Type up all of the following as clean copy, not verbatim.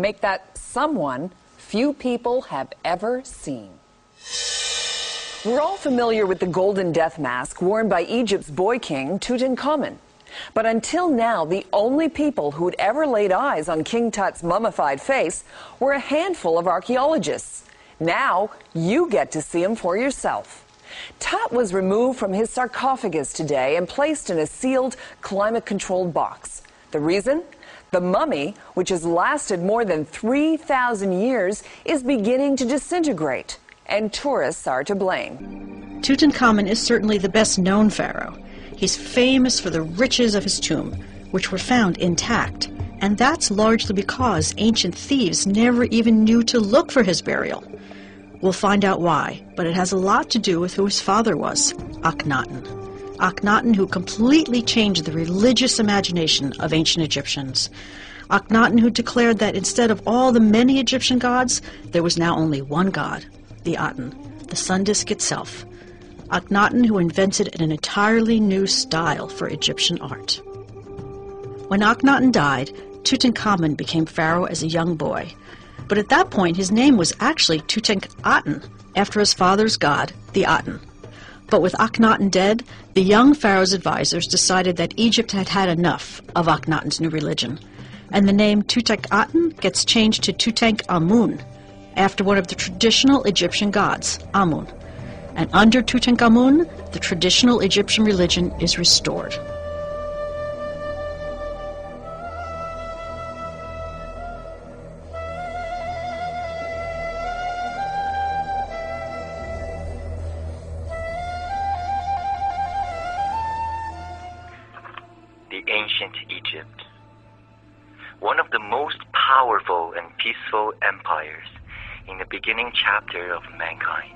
make that someone few people have ever seen. We're all familiar with the golden death mask worn by Egypt's boy king, Tutankhamun. But until now, the only people who'd ever laid eyes on King Tut's mummified face were a handful of archaeologists. Now, you get to see him for yourself. Tut was removed from his sarcophagus today and placed in a sealed, climate-controlled box. The reason? The mummy, which has lasted more than 3,000 years, is beginning to disintegrate. And tourists are to blame. Tutankhamun is certainly the best-known pharaoh. He's famous for the riches of his tomb, which were found intact. And that's largely because ancient thieves never even knew to look for his burial. We'll find out why, but it has a lot to do with who his father was, Akhenaten. Akhenaten, who completely changed the religious imagination of ancient Egyptians. Akhenaten, who declared that instead of all the many Egyptian gods, there was now only one god, the Aten, the sun disk itself. Akhenaten, who invented an entirely new style for Egyptian art. When Akhenaten died, Tutankhamun became pharaoh as a young boy. But at that point, his name was actually Tutankhaten, after his father's god, the Aten. But with Akhenaten dead, the young pharaoh's advisors decided that Egypt had had enough of Akhenaten's new religion, and the name Tutankhaten gets changed to Tutankhamun, after one of the traditional Egyptian gods, Amun. And under Tutankhamun, the traditional Egyptian religion is restored. The ancient Egypt, one of the most powerful and peaceful empires in the beginning chapter of mankind,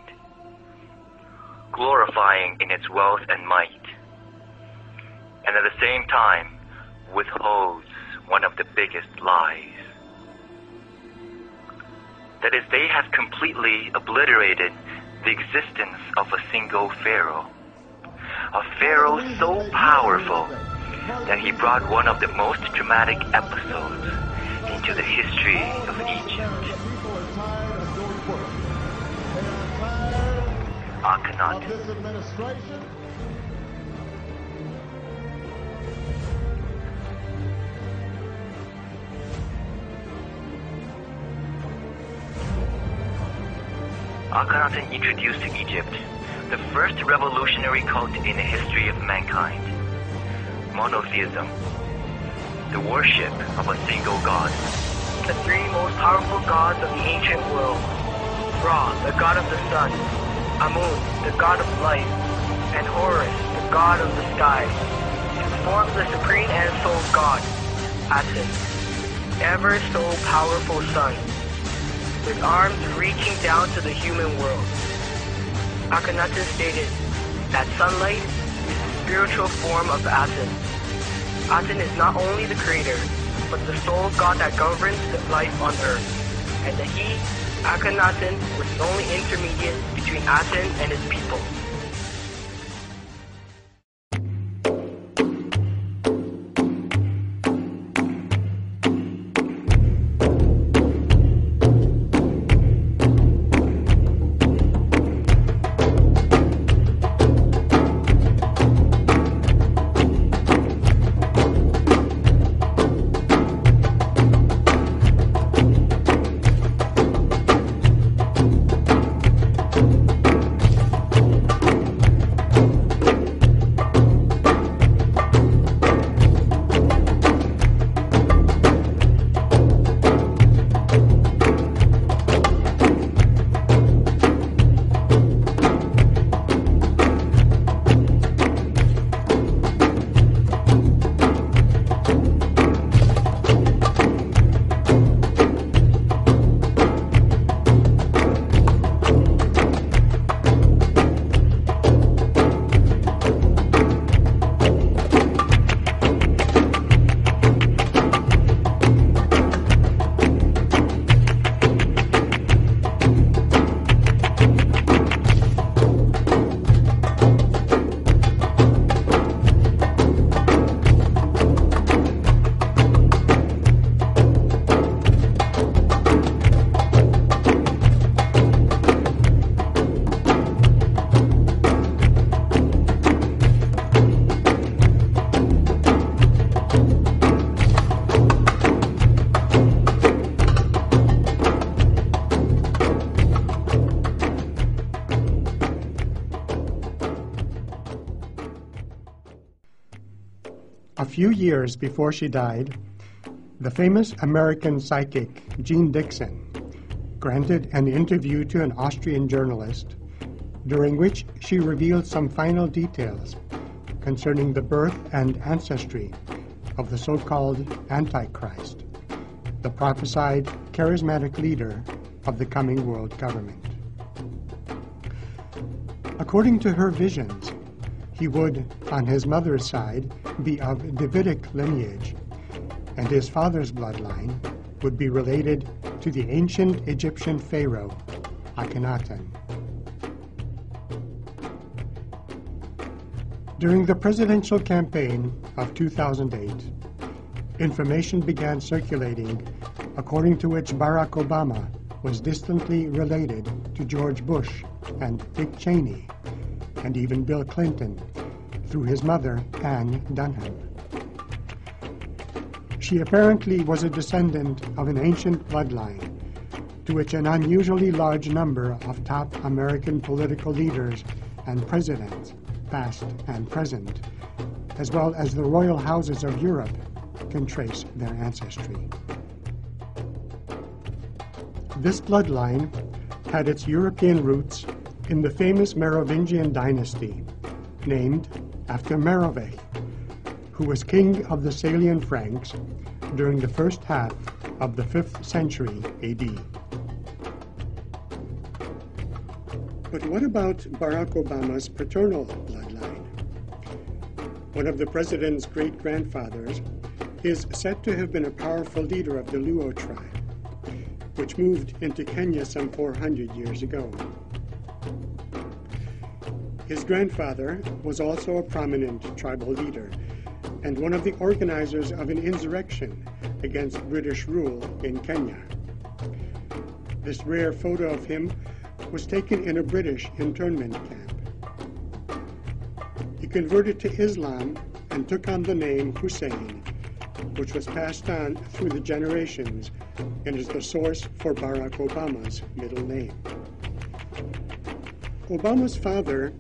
glorifying in its wealth and might, and at the same time withholds one of the biggest lies. That is, they have completely obliterated the existence of a single pharaoh. A pharaoh so powerful that he brought one of the most dramatic episodes into the history of Egypt. Akhenaten. Akhenaten introduced to Egypt the first revolutionary cult in the history of mankind. Monotheism, the worship of a single god. The three most powerful gods of the ancient world: Ra, the god of the sun; Amun, the god of light; and Horus, the god of the sky, to form the supreme and sole god, Aten, ever so powerful sun, with arms reaching down to the human world. Akhenaten stated that sunlight is the spiritual form of Aten. Aten is not only the creator, but the sole god that governs life on earth, and that he, Akhenaten, was the only intermediate between Aten and his people. few years before she died, the famous American psychic Jean Dixon granted an interview to an Austrian journalist, during which she revealed some final details concerning the birth and ancestry of the so-called Antichrist, the prophesied charismatic leader of the coming world government. According to her visions, he would, on his mother's side, be of Davidic lineage, and his father's bloodline would be related to the ancient Egyptian Pharaoh, Akhenaten. During the presidential campaign of 2008, information began circulating according to which Barack Obama was distantly related to George Bush and Dick Cheney, and even Bill Clinton, through his mother, Anne Dunham. She apparently was a descendant of an ancient bloodline to which an unusually large number of top American political leaders and presidents, past and present, as well as the royal houses of Europe, can trace their ancestry. This bloodline had its European roots in the famous Merovingian dynasty, named after Merovech, who was king of the Salian Franks during the first half of the 5th century AD. But what about Barack Obama's paternal bloodline? One of the president's great-grandfathers is said to have been a powerful leader of the Luo tribe, which moved into Kenya some 400 years ago. His grandfather was also a prominent tribal leader and one of the organizers of an insurrection against British rule in Kenya. This rare photo of him was taken in a British internment camp. He converted to Islam and took on the name Hussein, which was passed on through the generations and is the source for Barack Obama's middle name. Obama's father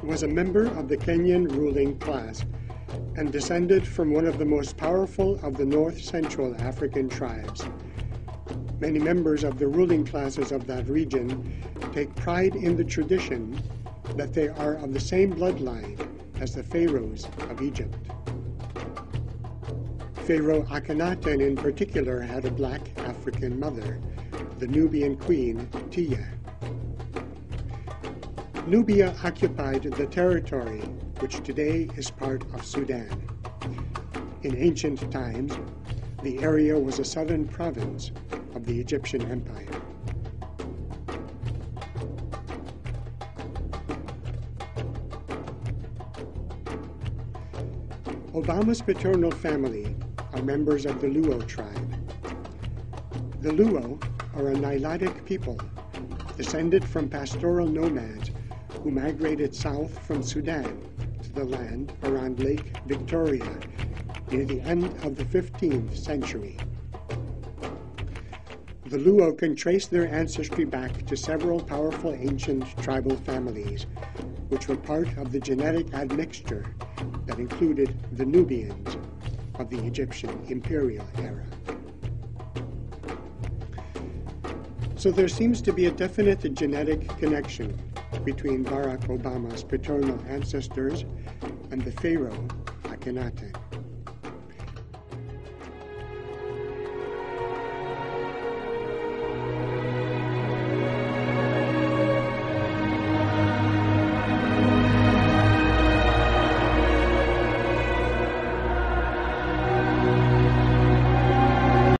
was a member of the Kenyan ruling class and descended from one of the most powerful of the North Central African tribes. Many members of the ruling classes of that region take pride in the tradition that they are of the same bloodline as the pharaohs of Egypt. Pharaoh Akhenaten in particular had a black African mother, the Nubian queen Tiye. Nubia occupied the territory which today is part of Sudan. In ancient times, the area was a southern province of the Egyptian Empire. Obama's paternal family are members of the Luo tribe. The Luo are a Nilotic people descended from pastoral nomads who migrated south from Sudan to the land around Lake Victoria near the end of the 15th century. The Luo can trace their ancestry back to several powerful ancient tribal families, which were part of the genetic admixture that included the Nubians of the Egyptian imperial era. So there seems to be a definite genetic connection between Barack Obama's paternal ancestors and the Pharaoh Akhenaten.